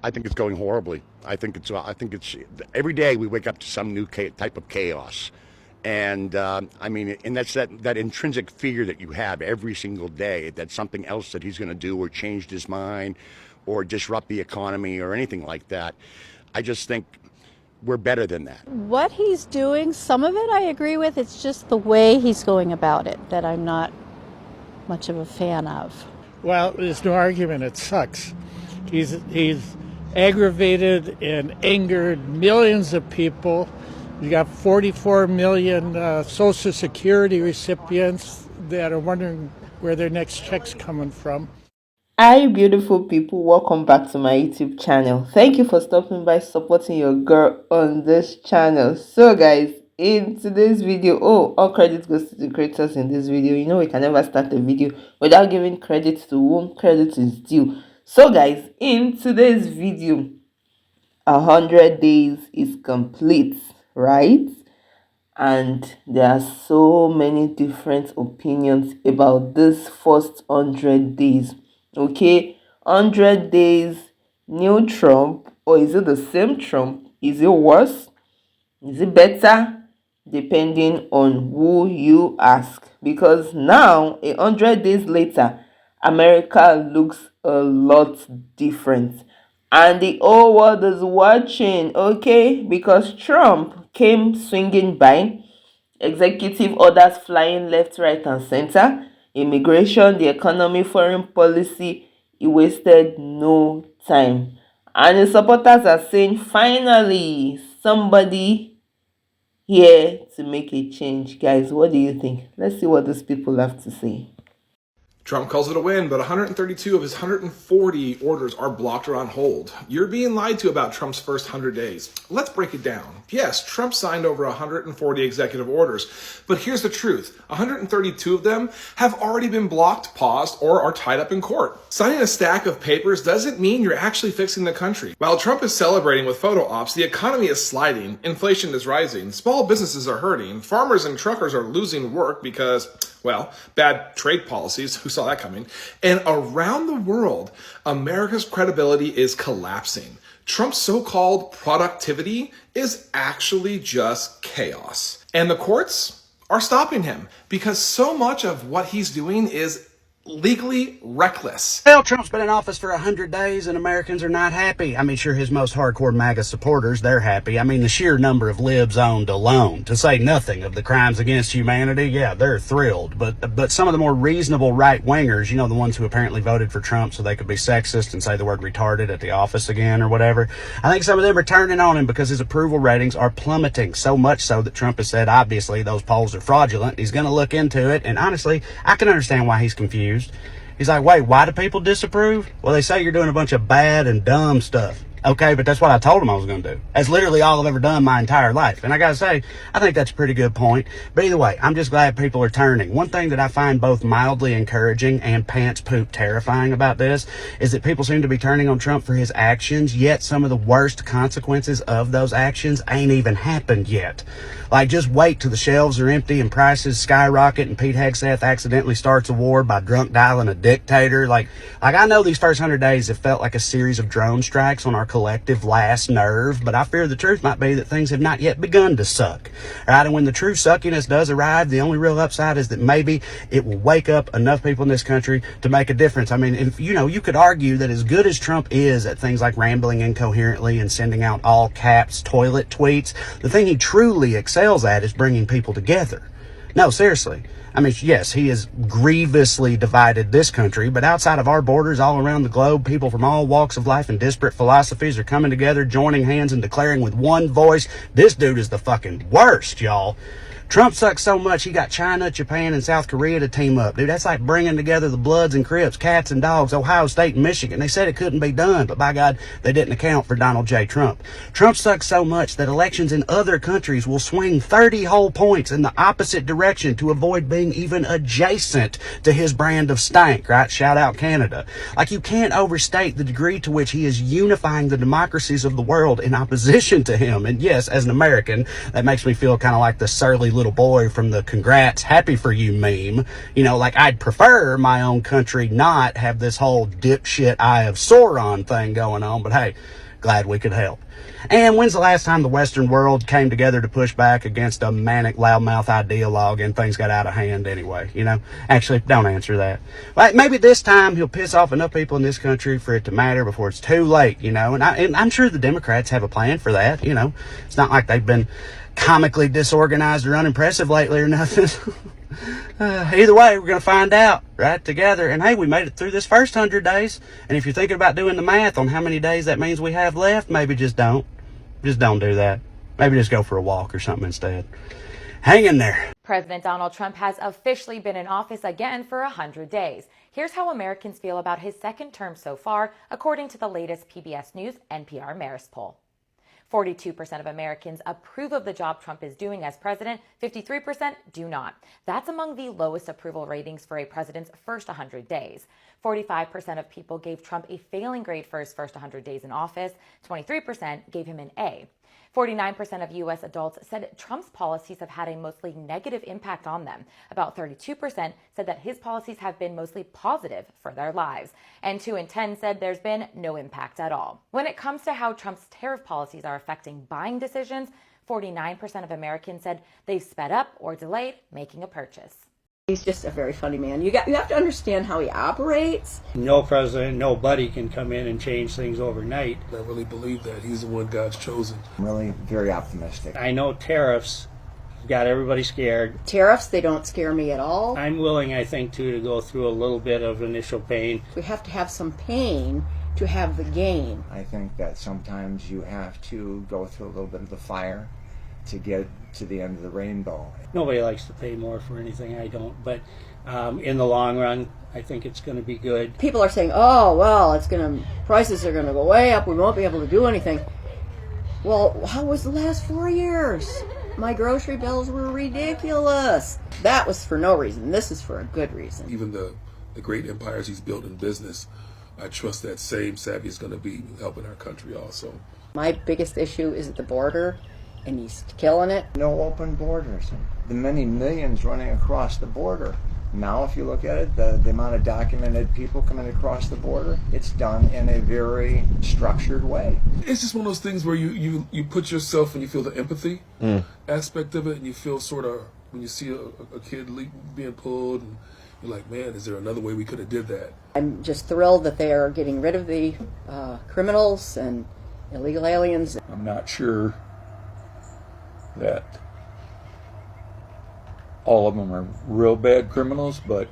I think it's going horribly. I think it's every day we wake up to some new type of chaos, and I mean, and that's that intrinsic fear that you have every single day that something else that he's going to do or change his mind, or disrupt the economy or anything like that. I just think we're better than that. What he's doing, some of it I agree with. It's just the way he's going about it that I'm not much of a fan of. Well, there's no argument. It sucks. He's aggravated and angered millions of people. You got 44 million Social Security recipients that are wondering where their next check's coming from. Hi, beautiful people. Welcome back to my YouTube channel. Thank you for stopping by, supporting your girl on this channel. So, guys, in today's video, all credit goes to the creators in this video. You know, we can never start a video without giving credit to whom credit is due. So, guys, in today's video, 100 days is complete, right? And there are so many different opinions about this first 100 days. Okay, 100 days, new Trump, or is it the same Trump? Is it worse? Is it better? Depending on who you ask. Because now, 100 days later, America looks a lot different. And the whole world is watching, okay? Because Trump came swinging by, executive orders flying left, right, and center, immigration, the economy, foreign policy. He wasted no time. And his supporters are saying, finally, somebody here to make a change. Guys, what do you think? Let's see what these people have to say. Trump calls it a win, but 132 of his 140 orders are blocked or on hold. You're being lied to about Trump's first 100 days. Let's break it down. Yes, Trump signed over 140 executive orders, but here's the truth. 132 of them have already been blocked, paused, or are tied up in court. Signing a stack of papers doesn't mean you're actually fixing the country. While Trump is celebrating with photo ops, the economy is sliding, inflation is rising, small businesses are hurting, farmers and truckers are losing work because, well, bad trade policies, who saw that coming? And around the world, America's credibility is collapsing. Trump's so-called productivity is actually just chaos. And the courts are stopping him because so much of what he's doing is legally reckless. Well, Trump's been in office for 100 days and Americans are not happy. I mean, sure, his most hardcore MAGA supporters, they're happy. I mean, the sheer number of libs owned alone, to say nothing of the crimes against humanity, yeah, they're thrilled. But some of the more reasonable right-wingers, you know, the ones who apparently voted for Trump so they could be sexist and say the word retarded at the office again or whatever, I think some of them are turning on him because his approval ratings are plummeting, so much so that Trump has said, obviously, those polls are fraudulent. He's going to look into it. And honestly, I can understand why he's confused. He's like, wait, why do people disapprove? Well, they say you're doing a bunch of bad and dumb stuff. Okay, but that's what I told him I was going to do. That's literally all I've ever done my entire life. And I got to say, I think that's a pretty good point. But either way, I'm just glad people are turning. One thing that I find both mildly encouraging and pants poop terrifying about this is that people seem to be turning on Trump for his actions, yet some of the worst consequences of those actions ain't even happened yet. Like, just wait till the shelves are empty and prices skyrocket and Pete Hegseth accidentally starts a war by drunk dialing a dictator. Like I know these first 100 days have felt like a series of drone strikes on our collective last nerve, but I fear the truth might be that things have not yet begun to suck. Right? And when the true suckiness does arrive, the only real upside is that maybe it will wake up enough people in this country to make a difference. I mean, if you could argue that as good as Trump is at things like rambling incoherently and sending out all caps toilet tweets, the thing he truly excels at is bringing people together. No, seriously. I mean, yes, he has grievously divided this country, but outside of our borders all around the globe, people from all walks of life and disparate philosophies are coming together, joining hands and declaring with one voice, this dude is the fucking worst, y'all. Trump sucks so much, he got China, Japan, and South Korea to team up. Dude, that's like bringing together the Bloods and Crips, cats and dogs, Ohio State and Michigan. They said it couldn't be done, but by God, they didn't account for Donald J. Trump. Trump sucks so much that elections in other countries will swing 30 whole points in the opposite direction to avoid being even adjacent to his brand of stank, right? Shout out Canada. Like, you can't overstate the degree to which he is unifying the democracies of the world in opposition to him. And yes, as an American, that makes me feel kind of like the surly little little boy from the congrats, happy for you meme. You know, like I'd prefer my own country not have this whole dipshit Eye of Sauron thing going on, but hey, glad we could help. And when's the last time the Western world came together to push back against a manic loudmouth ideologue and things got out of hand anyway? You know, actually, don't answer that. Like maybe this time he'll piss off enough people in this country for it to matter before it's too late. You know, and I'm sure the Democrats have a plan for that. You know, it's not like they've been comically disorganized or unimpressive lately or nothing. Either way, we're going to find out right together. And hey, we made it through this first 100 days. And if you're thinking about doing the math on how many days that means we have left, maybe just don't. Just don't do that. Maybe just go for a walk or something instead. Hang in there. President Donald Trump has officially been in office again for 100 days. Here's how Americans feel about his second term so far, according to the latest PBS News NPR Marist poll. 42% of Americans approve of the job Trump is doing as president, 53% do not. That's among the lowest approval ratings for a president's first 100 days. 45% of people gave Trump a failing grade for his first 100 days in office, 23% gave him an A. 49% of U.S. adults said Trump's policies have had a mostly negative impact on them. About 32% said that his policies have been mostly positive for their lives. And 2 in 10 said there's been no impact at all. When it comes to how Trump's tariff policies are affecting buying decisions, 49% of Americans said they've sped up or delayed making a purchase. He's just a very funny man. You have to understand how he operates. No president, nobody can come in and change things overnight. I really believe that he's the one God's chosen. I'm really very optimistic. I know tariffs got everybody scared. Tariffs, they don't scare me at all. I'm willing, I think, to go through a little bit of initial pain. We have to have some pain to have the gain. I think that sometimes you have to go through a little bit of the fire to get to the end of the rainbow. Nobody likes to pay more for anything, I don't, but in the long run, I think it's going to be good. People are saying, oh, well, prices are going to go way up, we won't be able to do anything. Well, how was the last 4 years? My grocery bills were ridiculous. That was for no reason. This is for a good reason. Even the great empires he's built in business, I trust that same savvy is going to be helping our country also. My biggest issue is at the border, and he's killing it. No open borders. The many millions running across the border. Now, if you look at it, the amount of documented people coming across the border, it's done in a very structured way. It's just one of those things where you put yourself and you feel the empathy aspect of it, and you feel sort of, when you see a kid being pulled, and you're like, man, is there another way we could have did that? I'm just thrilled that they are getting rid of the criminals and illegal aliens. I'm not sure that all of them are real bad criminals, but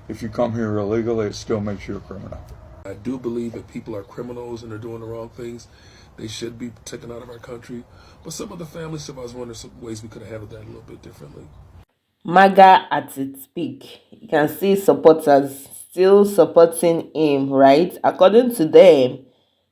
if you come here illegally, it still makes you a criminal. I do believe that people are criminals and they're doing the wrong things. They should be taken out of our country. But some of the family stuff, I was wondering some ways we could have handled that a little bit differently. MAGA at its peak. You can see supporters still supporting him, right? According to them,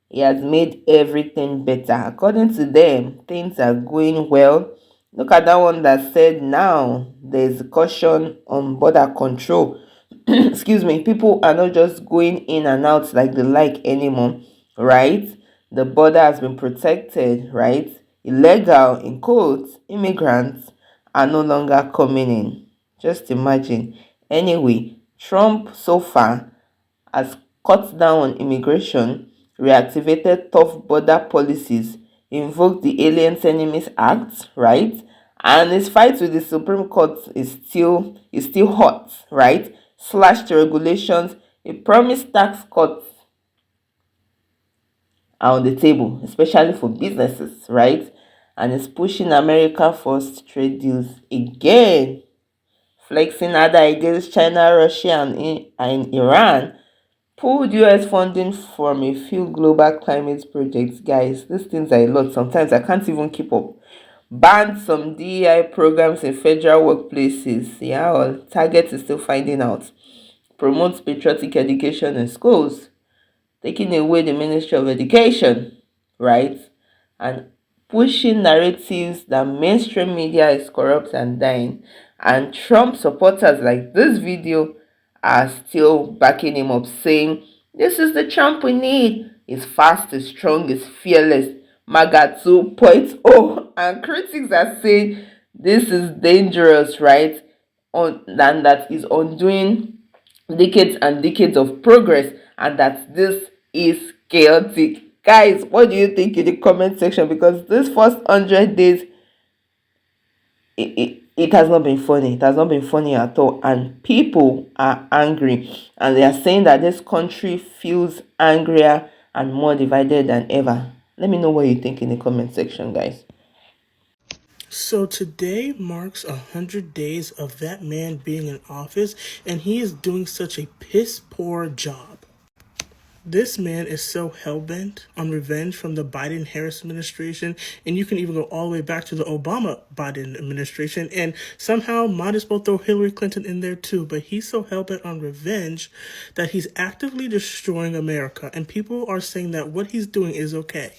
he has made everything better. According to them, things are going well. Look at that one that said now there's caution on border control. Excuse me, people are not just going in and out like they like anymore, right? The border has been protected, right? Illegal, in quotes, immigrants are no longer coming in. Just imagine. Anyway, Trump so far has cut down on immigration, reactivated tough border policies, invoked the Aliens Enemies Act, right? And his fight with the Supreme Court is still hot, right? Slashed regulations, he promised tax cuts are on the table, especially for businesses, right? And is pushing America First trade deals again, flexing other against China, Russia, and Iran. Pulled US funding from a few global climate projects. Guys, these things are a lot. Sometimes I can't even keep up. Banned some DEI programs in federal workplaces. Yeah, well, Target is still finding out. Promotes patriotic education in schools. Taking away the Ministry of Education, right? And pushing narratives that mainstream media is corrupt and dying. And Trump supporters like this video are still backing him up, saying, this is the Trump we need. He's fast, he's strong, he's fearless. MAGA 2.0. And critics are saying, This is dangerous, right? And that is undoing decades and decades of progress, and that this is chaotic. Guys, what do you think in the comment section? Because this first 100 days, it has not been funny. It has not been funny at all, and people are angry, and they are saying that this country feels angrier and more divided than ever. Let me know what you think in the comment section, guys. So today marks 100 days of that man being in office, and he is doing such a piss poor job. This man is so hell-bent on revenge from the Biden-Harris administration, and you can even go all the way back to the Obama-Biden administration, and somehow might as well throw Hillary Clinton in there too, but he's so hell-bent on revenge that he's actively destroying America, and people are saying that what he's doing is okay.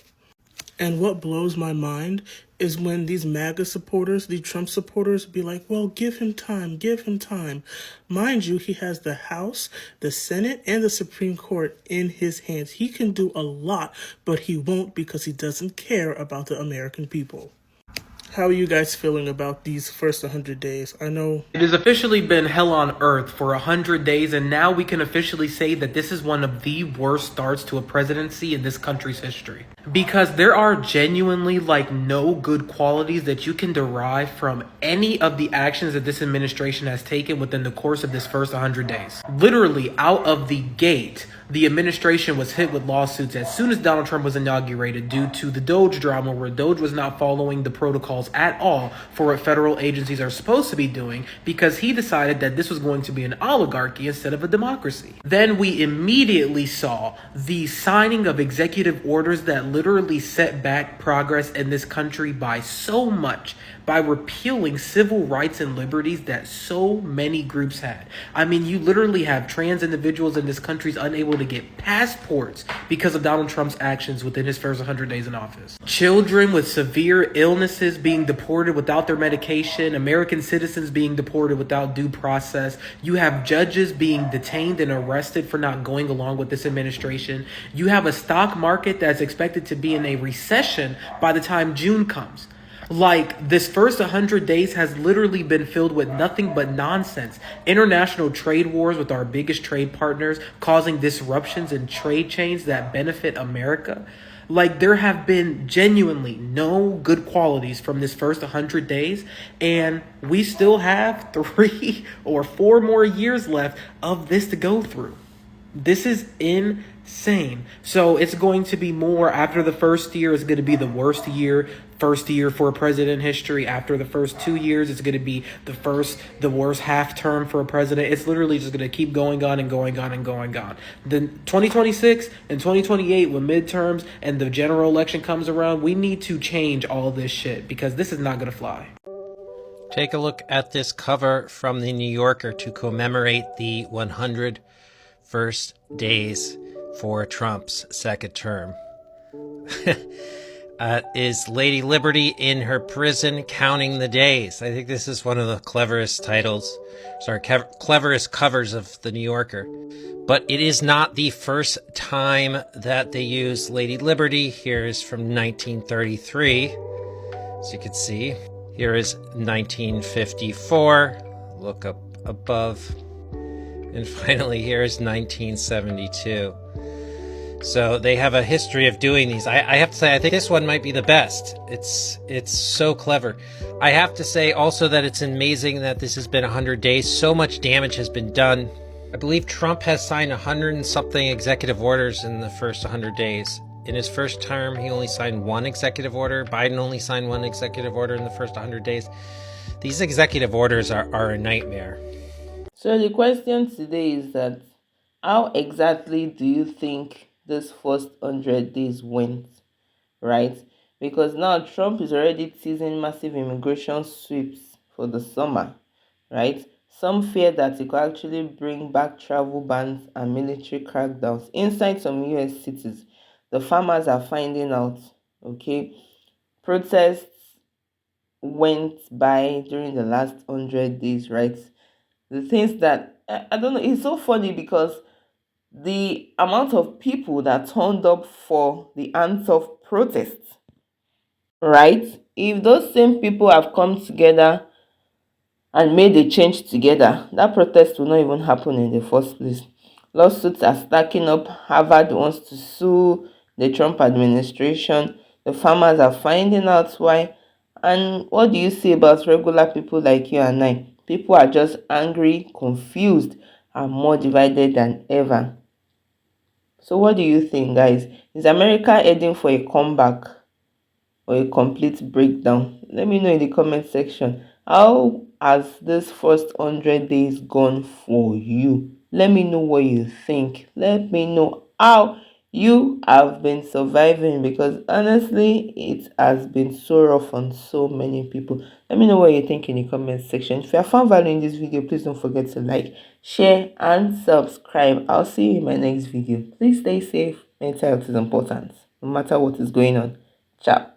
And what blows my mind is when these MAGA supporters, the Trump supporters, be like, well, give him time, give him time. Mind you, he has the House, the Senate, and the Supreme Court in his hands. He can do a lot, but he won't because he doesn't care about the American people. How are you guys feeling about these first 100 days? I know it has officially been hell on earth for 100 days, and now we can officially say that this is one of the worst starts to a presidency in this country's history. Because there are genuinely no good qualities that you can derive from any of the actions that this administration has taken within the course of this first 100 days. Literally out of the gate, the administration was hit with lawsuits as soon as Donald Trump was inaugurated due to the Doge drama, where Doge was not following the protocols at all for what federal agencies are supposed to be doing, because he decided that this was going to be an oligarchy instead of a democracy. Then we immediately saw the signing of executive orders that literally set back progress in this country by so much, by repealing civil rights and liberties that so many groups had. I mean, you literally have trans individuals in this country unable to get passports because of Donald Trump's actions within his first 100 days in office. Children with severe illnesses being deported without their medication, American citizens being deported without due process. You have judges being detained and arrested for not going along with this administration. You have a stock market that's expected to be in a recession by the time June comes. This first 100 days has literally been filled with nothing but nonsense. International trade wars with our biggest trade partners, causing disruptions in trade chains that benefit America. There have been genuinely no good qualities from this first 100 days, and we still have 3 or 4 more years left of this to go through. This is insane. So it's going to be more after the first year is going to be the worst year. First year for a president in history. After the first 2 years, it's going to be the worst half term for a president. It's literally just going to keep going on and going on and going on. Then 2026 and 2028, when midterms and the general election comes around, we need to change all this shit because this is not going to fly. Take a look at this cover from the New Yorker to commemorate the 100 first days for Trump's second term. Is Lady Liberty in her prison counting the days? I think this is one of the cleverest cleverest covers of the New Yorker. But it is not the first time that they use Lady Liberty. Here is from 1933, as you can see. Here is 1954. Look up above. And finally, here is 1972. So they have a history of doing these. I have to say, I think this one might be the best. It's so clever. I have to say also that it's amazing that this has been 100 days. So much damage has been done. I believe Trump has signed 100 and something executive orders in the first 100 days. In his first term, he only signed 1 executive order. Biden only signed 1 executive order in the first 100 days. These executive orders are a nightmare. So the question today is that how exactly do you think this first 100 days went, right? Because now Trump is already teasing massive immigration sweeps for the summer, right? Some fear that it could actually bring back travel bans and military crackdowns inside some US cities. The farmers are finding out, okay? Protests went by during the last 100 days, right? The things that, I don't know, it's so funny because the amount of people that turned up for the ants of protests, right? if those same people have come together and made a change together, that protest will not even happen in the first place. Lawsuits are stacking up. Harvard wants to sue the Trump administration. The farmers are finding out why. And what do you say about regular people like you and I? People are just angry, confused, and more divided than ever. So what do you think, guys? Is America heading for a comeback or a complete breakdown? Let me know in the comment section. How has this first 100 days gone for you? Let me know what you think. Let me know how you have been surviving, because honestly it has been so rough on so many people. Let me know what you think in the comment section. If you have found value in this video, please don't forget to like, share and subscribe. I'll see you in my next video. Please stay safe. Mental health is important no matter what is going on. Ciao.